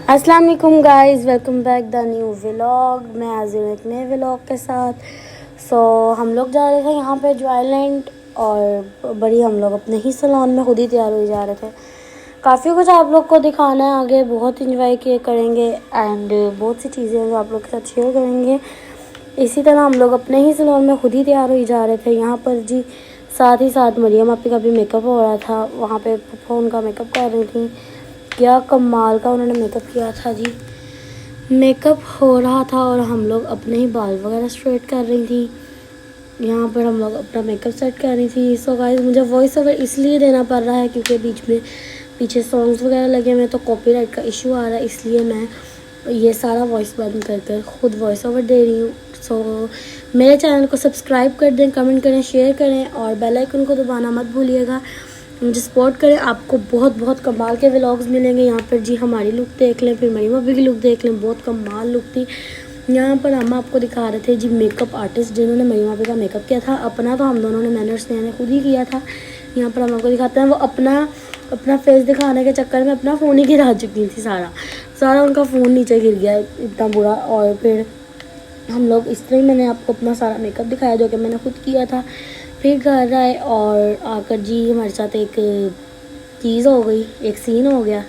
अस्सलाम वालेकुम guys, welcome back the new vlog. मैं हाजिर हूँ एक नए व्लॉग के साथ। हम लोग जा रहे थे यहाँ पे जॉयलैंड और बड़ी हम लोग अपने ही सैलून में खुद ही तैयार हो जा रहे थे। काफ़ी कुछ आप लोग को दिखाना है आगे, बहुत इंजॉय किए करेंगे एंड बहुत सी चीज़ें हैं जो आप लोग के साथ शेयर करेंगे। इसी तरह हम लोग अपने ही सैलून में खुद ही तैयार हो जा रहे थे यहाँ पर जी। साथ ही साथ मरियम आपी का भी मेकअप हो रहा था, वहाँ पे फ़ोन का मेकअप कर रही थी। क्या कमाल का उन्होंने मेकअप किया था जी। मेकअप हो रहा था और हम लोग अपने ही बाल वगैरह स्ट्रेट कर रही थी। यहाँ पर हम लोग अपना मेकअप सेट कर रही थी। सो गाइस, मुझे वॉइस ओवर इसलिए देना पड़ रहा है क्योंकि बीच में पीछे सॉन्ग्स वगैरह लगे हुए हैं तो कॉपीराइट का इशू आ रहा है, इसलिए मैं ये सारा वॉइस बंद कर कर खुद वॉइस ओवर दे रही हूँ। सो मेरे चैनल को सब्सक्राइब कर दें, कमेंट करें, शेयर करें और बेल आइकन को दबाना मत भूलिएगा। मुझे सपोर्ट करें, आपको बहुत बहुत कमाल के व्लॉग्स मिलेंगे यहाँ पर जी। हमारी लुक देख लें, फिर मरियम भाभी की लुक देख लें, बहुत कमाल लुक थी। यहाँ पर हम आपको दिखा रहे थे जी मेकअप आर्टिस्ट जिन्होंने मरियम भाभी का मेकअप किया था। अपना तो हम दोनों ने, मैंने और स्नेहा ने खुद ही किया था। यहाँ पर हम आपको दिखाते हैं, वो अपना फेस दिखाने के चक्कर में अपना फ़ोन ही गिरा चुकी थी। सारा उनका फ़ोन नीचे गिर गया, इतना बुरा। और फिर हम लोग इस तरह ही, मैंने आपको अपना सारा मेकअप दिखाया जो कि मैंने खुद किया था। फिर घर आए और आकर जी हमारे साथ एक चीज़ हो गई, एक सीन हो गया।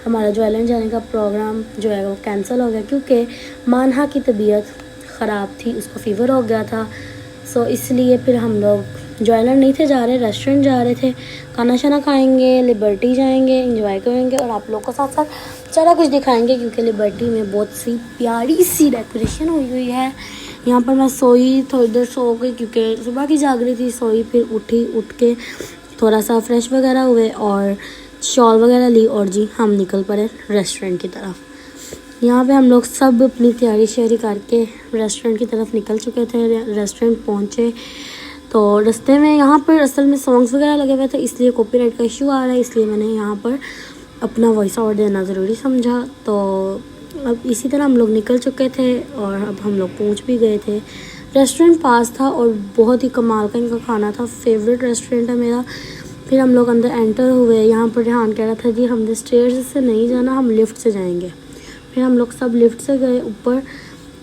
हमारा जॉयलैंड जाने का प्रोग्राम जो है वो कैंसिल हो गया क्योंकि मानहा की तबीयत ख़राब थी, उसको फ़ीवर हो गया था। इसलिए फिर हम लोग जॉयलैंड नहीं थे जा रहे, रेस्टोरेंट जा रहे थे। खाना शाना खाएंगे, लिबर्टी जाएंगे, इंजॉय करेंगे और आप लोग को साथ साथ सारा कुछ दिखाएंगे क्योंकि लिबर्टी में बहुत सी प्यारी सी डेकोरेशन हुई है। यहाँ पर मैं सोई, थोड़ी देर सो गई क्योंकि सुबह की जाग रही थी। सोई, फिर उठ के थोड़ा सा फ्रेश वगैरह हुए और शॉल वगैरह ली और जी हम निकल पड़े रेस्टोरेंट की तरफ। यहाँ पे हम लोग सब अपनी तैयारी शेयरी करके रेस्टोरेंट की तरफ निकल चुके थे। रेस्टोरेंट पहुँचे तो रास्ते में यहाँ पर असल में सॉन्ग्स वगैरह लगे हुए थे, इसलिए कॉपीराइट का इशू आ रहा है, इसलिए मैंने यहाँ पर अपना वॉइस ओवर देना ज़रूरी समझा। तो अब इसी तरह हम लोग निकल चुके थे और अब हम लोग पहुँच भी गए थे। रेस्टोरेंट पास था और बहुत ही कमाल का इनका खाना था, फेवरेट रेस्टोरेंट है मेरा। फिर हम लोग अंदर एंटर हुए। यहाँ पर रेहान कह रहा था जी हमने स्टेयर्स से नहीं जाना, हम लिफ्ट से जाएंगे। फिर हम लोग सब लिफ्ट से गए ऊपर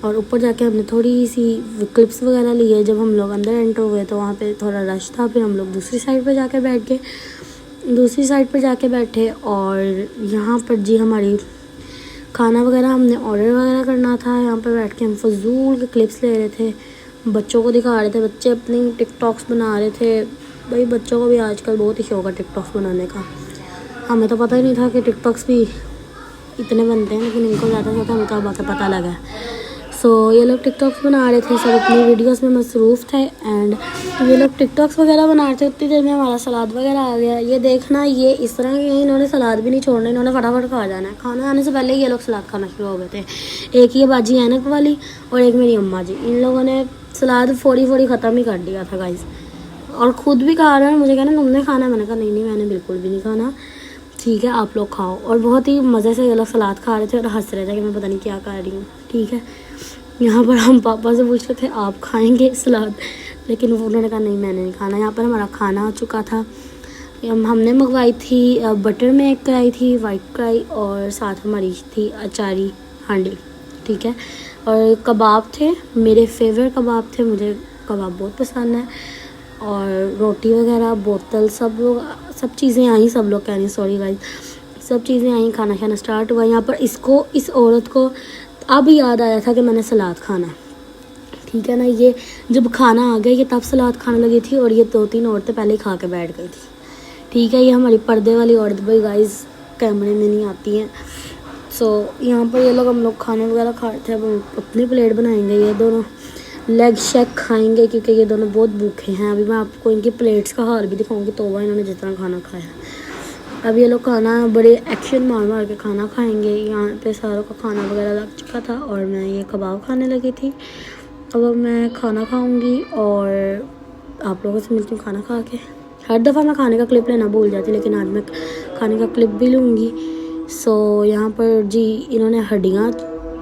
और ऊपर जाके हमने थोड़ी सी क्लिप्स वगैरह लिए। जब हम लोग अंदर एंटर हुए तो वहाँ पे थोड़ा रश था, फिर हम लोग दूसरी साइड पे जाके बैठ गए। दूसरी साइड पे जाके बैठे और यहाँ पर जी हमारी खाना वगैरह हमने ऑर्डर वगैरह करना था। यहाँ पर बैठ के हम फजूल के क्लिप्स ले रहे थे, बच्चों को दिखा रहे थे, बच्चे अपनी टिकटॉक्स बना रहे थे। भाई बच्चों को भी आजकल बहुत ही शौक है टिकटॉक्स बनाने का। हमें तो पता ही नहीं था कि टिकटॉक्स भी इतने बनते हैं, लेकिन इनको ज़्यादा से ज़्यादा हमें तो अब आके पता लगा है। ये लोग टिकटॉक्स बना रहे थे, सब अपनी वीडियोस में मसरूफ़ थे एंड ये लोग टिकटॉक्स वगैरह बना रहे थे। उतनी देर में हमारा सलाद वगैरह आ गया। ये देखना, ये इस तरह के इन्होंने सलाद भी नहीं छोड़ना, इन्होंने फटाफट खा जाना है। खाना आने से पहले ये लोग सलाद खाना शुरू हो गए थे। एक ये बाजी ऐनक वाली और एक मेरी अम्मा जी, इन लोगों ने सलाद फोड़ी ख़त्म ही कर दिया था गाइस। और ख़ुद भी खा रहे हैं, मुझे कहना तुमने खाना, मैंने कहा नहीं मैंने बिल्कुल भी नहीं खाना, ठीक है आप लोग खाओ। और बहुत ही मज़े से ये लोग सलाद खा रहे थे और हंस रहे थे कि मैं पता नहीं क्या कर रही हूँ, ठीक है। यहाँ पर हम पापा से पूछ रहे थे आप खाएंगे सलाद, लेकिन उन्होंने कहा नहीं मैंने नहीं खाना। यहाँ पर हमारा खाना आ चुका था। हमने मंगवाई थी बटर में एक कढ़ाई थी, वाइट कढ़ाई, और साथ हमारी थी अचारी हांडी, ठीक है। और कबाब थे, मेरे फेवरेट कबाब थे, मुझे कबाब बहुत पसंद है। और रोटी वगैरह, बोतल, सब चीज़ें आई, सब लोग कह रही सॉरी गाइस, सब चीज़ें आई। खाना खाना स्टार्ट हुआ। यहाँ पर इस औरत को अब याद आया था कि मैंने सलाद खाना, ठीक है ना। ये जब खाना आ गया ये तब सलाद खाने लगी थी और ये 2-3 औरतें पहले ही खा के बैठ गई थी, ठीक है। ये हमारी पर्दे वाली औरत भाई गाइस कैमरे में नहीं आती हैं। यहाँ पर ये लोग, हम लोग खाने वगैरह खा रहे थे। अब अपनी प्लेट बनाएंगे, ये दोनों लेग शेक खाएंगे क्योंकि ये दोनों बहुत भूखे हैं। अभी मैं आपको इनकी प्लेट्स का हाल भी दिखाऊंगी, तोबा इन्होंने जितना खाना खाया। अब ये लोग खाना बड़े एक्शन मार के खाना खाएंगे। यहाँ पे सारों का खाना वगैरह लग चुका था और मैं ये कबाब खाने लगी थी। अब मैं खाना खाऊंगी और आप लोगों से मिलती हूँ खाना खा के। हर दफ़ा मैं खाने का क्लिप लेना भूल जाती, लेकिन आज मैं खाने का क्लिप भी लूँगी। यहाँ पर जी इन्होंने हड्डियाँ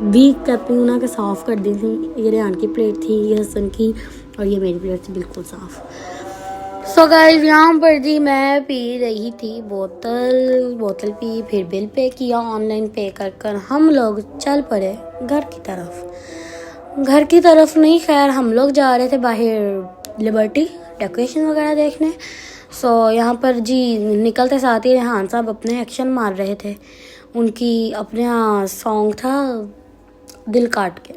भी कैपिंग ना के साफ़ कर दी थी। ये रेहान की प्लेट थी, ये हसन की, और ये मेरी प्लेट थी बिल्कुल साफ़। सो गाइस यहाँ पर जी मैं पी रही थी बोतल पी, फिर बिल पे किया ऑनलाइन पे कर हम लोग चल पड़े घर की तरफ नहीं, खैर हम लोग जा रहे थे बाहर लिबर्टी डेकोरेशन वगैरह देखने। सो यहाँ पर जी निकलते साथ ही रेहान साहब अपने एक्शन मार रहे थे। उनकी अपने यहाँ सॉन्ग था दिल काट के,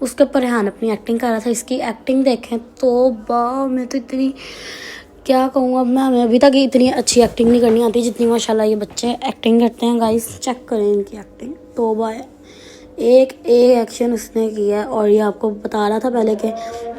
उसके ऊपर रेहान अपनी एक्टिंग कर रहा था। इसकी एक्टिंग देखें तो मैं तो इतनी क्या कहूँ, अब मैं हमें अभी तक इतनी अच्छी एक्टिंग नहीं करनी आती जितनी माशाल्लाह ये बच्चे एक्टिंग करते हैं। गाइस चेक करें इनकी एक्टिंग, तौबा है। एक एक्शन उसने किया और ये आपको बता रहा था पहले कि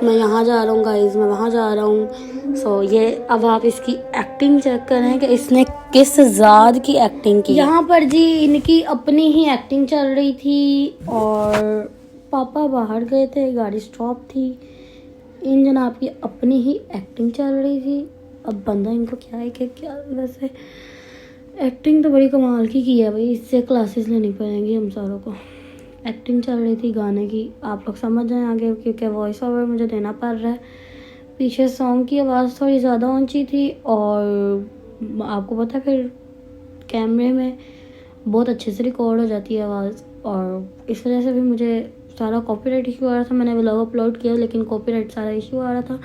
मैं यहाँ जा रहा हूँ गाइस, मैं वहाँ जा रहा हूँ। सो ये अब आप इसकी एक्टिंग चेक करें कि इसने किस ज़ात की एक्टिंग की। यहाँ पर जी इनकी अपनी ही एक्टिंग चल रही थी और पापा बाहर गए थे, गाड़ी स्टॉप थी, इन जनाब की अपनी ही एक्टिंग चल रही थी। अब बंदा इनको क्या है कि क्या, वैसे एक्टिंग तो बड़ी कमाल की है भाई, इससे क्लासेस लेनी पड़ेंगी हम सारों को। एक्टिंग चल रही थी गाने की, आप लोग समझ जाएं आगे, क्योंकि वॉइस ओवर मुझे देना पड़ रहा है। पीछे सॉन्ग की आवाज़ थोड़ी ज़्यादा ऊंची थी और आपको पता है फिर कैमरे में बहुत अच्छे से रिकॉर्ड हो जाती है आवाज़, और इस वजह से भी मुझे सारा कॉपीराइट इशू आ रहा था। मैंने व्लॉग अपलोड किया लेकिन कॉपीराइट सारा इशू आ रहा था,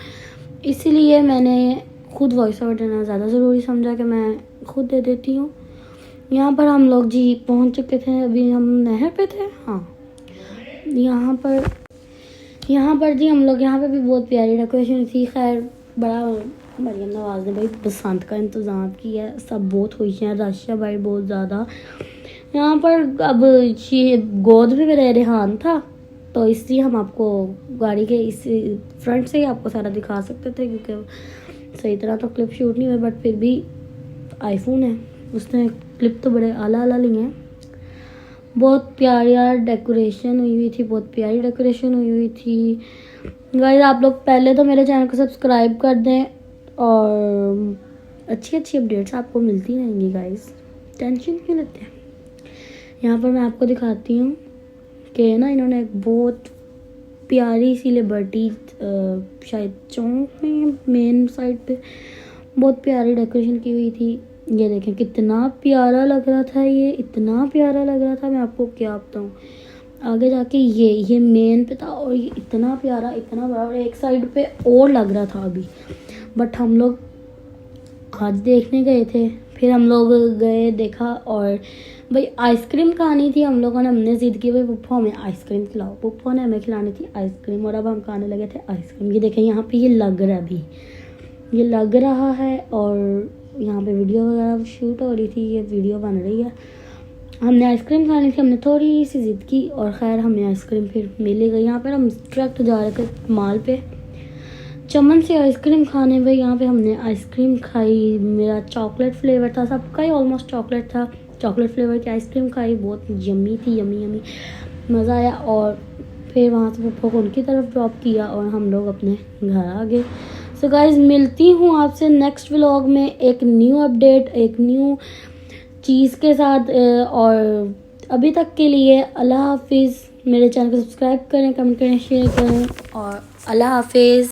इसीलिए मैंने खुद वॉइस ओवर देना ज़्यादा ज़रूरी समझा कि मैं खुद दे देती हूँ। यहाँ पर हम लोग जी पहुँच चुके थे, अभी हम नहर पे थे। हाँ, यहाँ पर जी हम लोग, यहाँ पे भी बहुत प्यारी डेकोरेशन थी। खैर बड़ा मरियम नवाज़ ने भाई बसंत का इंतज़ाम किया है, सब बहुत खुश हैं, रश है भाई बहुत ज़्यादा यहाँ पर। अब ये गोद में मेरे रेहान था तो इसलिए हम आपको गाड़ी के इस फ्रंट से ही आपको सारा दिखा सकते थे, क्योंकि सही तरह तो क्लिप शूट नहीं हुई, बट फिर भी आईफोन है, उसने क्लिप तो बड़े आला लिए हैं। बहुत प्यारी डेकोरेशन हुई थी, बहुत प्यारी डेकोरेशन हुई थी। गाइस आप लोग पहले तो मेरे चैनल को सब्सक्राइब कर दें और अच्छी अपडेट्स आपको मिलती रहेंगी गाइस, टेंशन क्यों लेते हैं। यहाँ पर मैं आपको दिखाती हूँ कि ना इन्होंने एक बहुत प्यारी सी लिबर्टी शायद चौक में मेन साइड पे बहुत प्यारी डेकोरेशन की हुई थी। ये देखें कितना प्यारा लग रहा था, ये इतना प्यारा लग रहा था, मैं आपको क्या बताऊँ। आगे जाके ये मेन पे था और ये इतना प्यारा, इतना बड़ा, और एक साइड पे और लग रहा था अभी, बट हम लोग आज देखने गए थे, फिर हम लोग गए देखा और भाई आइसक्रीम खानी थी हम लोगों ने। हमने ज़िद की भाई पप्पा हमें आइसक्रीम खिलाओ, पप्पा ने हमें खिलानी थी आइसक्रीम, और अब हम खाने लगे थे आइसक्रीम। ये देखें यहाँ पे ये लग रहा है और यहाँ पे वीडियो वगैरह शूट हो रही थी, ये वीडियो बन रही है। हमने आइसक्रीम खानी थी, हमने थोड़ी सी ज़िद की और खैर हमें आइसक्रीम फिर मिल गई। यहाँ पर हम डायरेक्ट जा रहे थे माल पे चमन से आइसक्रीम खाने। भाई यहाँ पे हमने आइसक्रीम खाई, मेरा चॉकलेट फ्लेवर था, सबका ही ऑलमोस्ट चॉकलेट था, चॉकलेट फ्लेवर की आइसक्रीम खाई, बहुत यम्मी थी, यम्मी मज़ा आया। और फिर वहाँ से पप्पा को उनकी तरफ ड्रॉप किया और हम लोग अपने घर आ गए। सो गाइज मिलती हूँ आपसे नेक्स्ट व्लॉग में एक न्यू अपडेट, एक न्यू चीज़ के साथ, और अभी तक के लिए अल्लाह हाफिज़। मेरे चैनल को सब्सक्राइब करें, कमेंट करें, शेयर करें और अल्लाह हाफिज़।